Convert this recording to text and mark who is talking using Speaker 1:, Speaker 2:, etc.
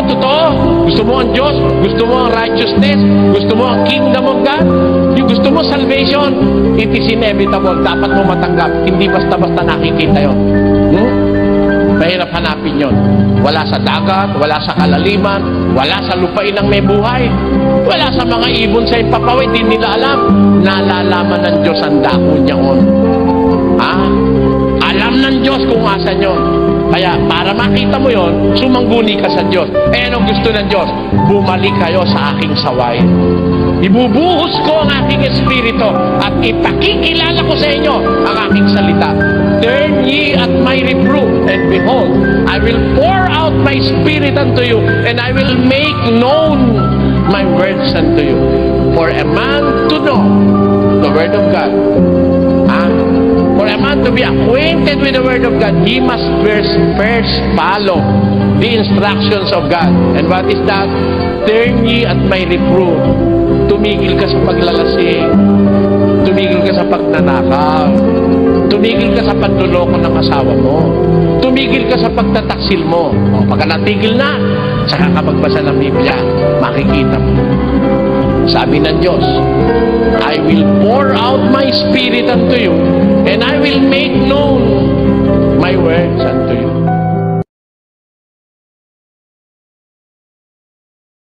Speaker 1: ang totoo? Gusto mo ang Diyos? Gusto mo ang righteousness? Gusto mo ang kingdom of God? Yung gusto mo salvation? It is inevitable. Dapat mo matanggap. Hindi basta-basta nakikita yun. Mahirap hanapin yun. Wala sa dagat, wala sa kalaliman, wala sa lupain ng may buhay, wala sa mga ibon sa impapawid, hindi nila alam. Nalalaman ng Diyos ang dako niyaon. Alam ng Diyos kung asan yun. Kaya para makita mo yon, sumangguni ka sa Diyos. Anong gusto ng Diyos? Bumalik kayo sa aking sawayin. Ibubuhos ko ang aking espiritu at ipakikilala ko sa inyo ang aking salita. Turn ye at my reproof, and behold, I will pour out my spirit unto you, and I will make known my words unto you. For a man to know the word of God, for a man to be acquainted with the word of God, he must first follow the instructions of God. And what is that? Turn ye at my reproof. Tumigil ka sa paglalasing. Tumigil ka sa pagnanakaw. Tumigil ka sa panluloko ng asawa mo. Tumigil ka sa pagtataksil mo. Pagka natigil na, saka ka magbasa ng Biblia, makikita mo. Sabi ng Diyos, I will pour out my spirit unto you, and I will make known my words